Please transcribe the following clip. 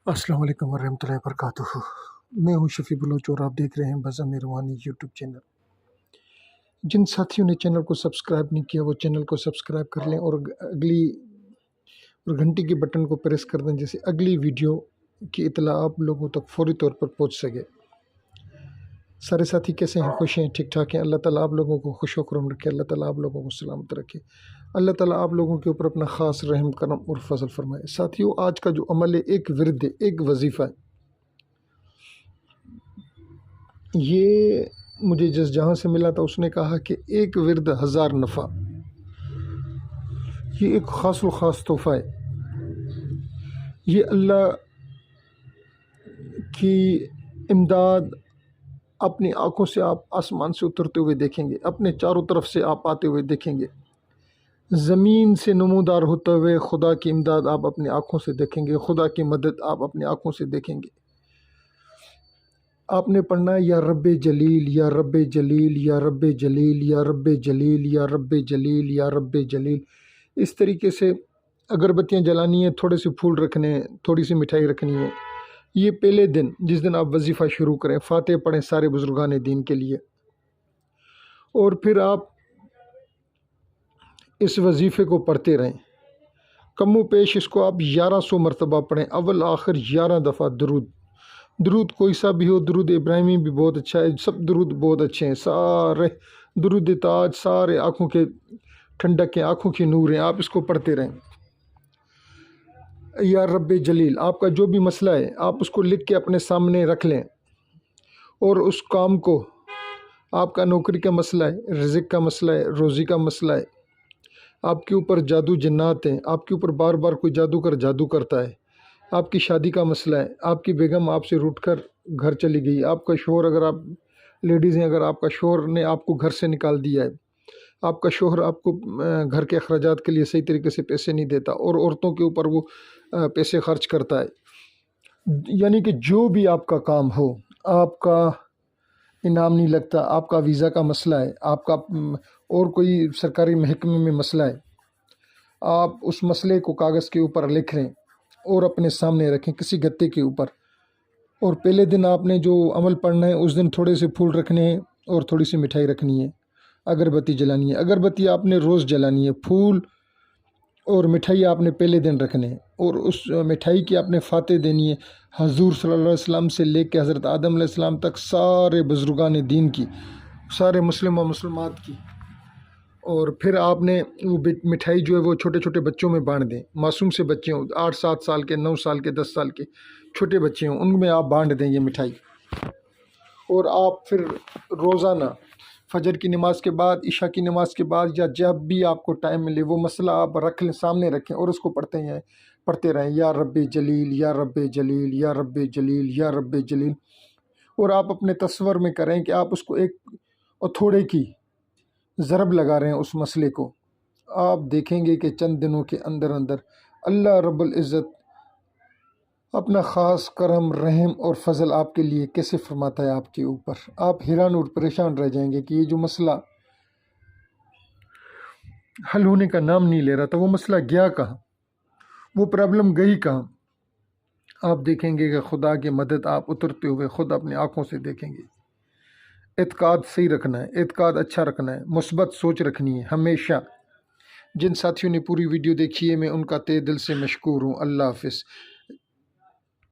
अस्सलाम वालेकुम वरहमतुल्लाहि वबरकातुहू। मैं हूं शफ़ी बलोच और आप देख रहे हैं बज़म रवानी यूट्यूब चैनल। जिन साथियों ने चैनल को सब्सक्राइब नहीं किया वो चैनल को सब्सक्राइब कर लें और अगली और घंटी के बटन को प्रेस कर दें, जिससे अगली वीडियो की इत्तला आप लोगों तक फौरी तौर पर पहुंच सके। सारे साथी कैसे हैं? खुश हैं? ठीक ठाक हैं? अल्लाह ताला आप लोगों को खुश वकरम रखे, अल्लाह ताला आप लोगों को सलामत रखे, अल्लाह ताला आप लोगों के ऊपर अपना ख़ास रहम करम और फजल फरमाए। साथियों, आज का जो अमल है, एक विरद है, एक वजीफ़ा है, ये मुझे जिस जहाँ से मिला था उसने कहा कि एक विरद हज़ार नफ़ा। ये एक ख़ास व ख़ास तोहफ़ा है। ये अल्लाह की इमदाद अपनी आँखों से आप आसमान से उतरते हुए देखेंगे, अपने चारों तरफ से आप आते हुए देखेंगे, ज़मीन से नमूदार होते हुए खुदा की इमदाद आप अपनी आँखों से देखेंगे, खुदा की मदद आप अपनी आँखों से देखेंगे। आपने पढ़ना है, या रब्बे जलील, या रब्बे जलील, या रब्बे जलील, या रब्बे जलील, या रब्बे जलील, या रब्बे जलील। इस तरीके से अगरबत्तियाँ जलानी है, थोड़े से फूल रखने हैं, थोड़ी सी मिठाई रखनी है। ये पहले दिन जिस दिन आप वजीफ़ा शुरू करें, फ़ातिहा पढ़ें सारे बुज़ुर्गान दीन के लिए, और फिर आप इस वजीफ़े को पढ़ते रहें। कमो पेश इसको आप 1100 मरतबा पढ़ें, अव्वल आखिर 11 दफ़ा दरूद कोई सा भी हो, दरूद इब्राहिमी भी बहुत अच्छा है, सब दरूद बहुत अच्छे हैं, सारे दरूद ताज, सारे आँखों के ठंडक के, आँखों की नूर हैं, आप इसको पढ़ते रहें। या रब्बे जलील, आपका जो भी मसला है आप उसको लिख के अपने सामने रख लें, और उस काम को, आपका नौकरी का मसला है, रिज़्क़ का मसला है, रोज़ी का मसला है, आपके ऊपर जादू जन्नात हैं, आपके ऊपर बार बार कोई जादूगर जादू करता है, आपकी शादी का मसला है, आपकी बेगम आपसे रूठ कर घर चली गई, आपका शोहर, अगर आप लेडीज़ हैं, अगर आपका शोहर ने आपको घर से निकाल दिया है, आपका शोहर आपको घर के अखराजात के लिए सही तरीके से पैसे नहीं देता और औरतों के ऊपर वो पैसे खर्च करता है, यानी कि जो भी आपका काम हो, आपका इनाम नहीं लगता, आपका वीज़ा का मसला है, आपका और कोई सरकारी महकमे में मसला है, आप उस मसले को कागज़ के ऊपर लिख लें और अपने सामने रखें किसी गत्ते के ऊपर। और पहले दिन आपने जो अमल पढ़ना है, उस दिन थोड़े से फूल रखने हैं और थोड़ी सी मिठाई रखनी है, अगरबत्ती जलानी है। अगरबत्ती आपने रोज़ जलानी है, फूल और मिठाई आपने पहले दिन रखने हैं, और उस मिठाई की आपने फ़ातिहा देनी है हज़ूर सल्लल्लाहु अलैहि वसल्लम से लेकर हज़रत आदम अलैहिस्सलाम तक, सारे बुज़ुर्गान दीन की, सारे मुस्लिम व मुसलमात की। और फिर आपने वो मिठाई जो है वो छोटे छोटे बच्चों में बांट दें, मासूम से बच्चे हों, 8-7 साल के, 9 साल के, 10 साल के छोटे बच्चे हों, उनमें आप बांट दें ये मिठाई। और आप फिर रोज़ाना फजर की नमाज़ के बाद, इशा की नमाज़ के बाद, या जब भी आपको टाइम मिले, वो मसला आप रख लें, सामने रखें और उसको पढ़ते रहें, या रब्बे जलील, या रब्बे जलील, या रब्बे जलील, या रब्बे जलील। और आप अपने तस्वर में करें कि आप उसको एक हथौड़े की ज़रब लगा रहे हैं उस मसले को। आप देखेंगे कि चंद दिनों के अंदर अंदर अल्लाह रब्बुल इज़्ज़त अपना ख़ास करम, रहम और फ़ज़ल आपके लिए कैसे फरमाता है आपके ऊपर। आप हैरान और परेशान रह जाएंगे कि ये जो मसला हल होने का नाम नहीं ले रहा था, वो मसला गया कहाँ, वो प्रॉब्लम गई कहाँ। आप देखेंगे कि खुदा की मदद आप उतरते हुए खुद अपनी आँखों से देखेंगे। एतकाद सही रखना है, एतकाद अच्छा रखना है, मुस्बत सोच रखनी है हमेशा। जिन साथियों ने पूरी वीडियो देखी है, मैं उनका तहे दिल से मशकूर हूँ। अल्लाह हाफ़िज़।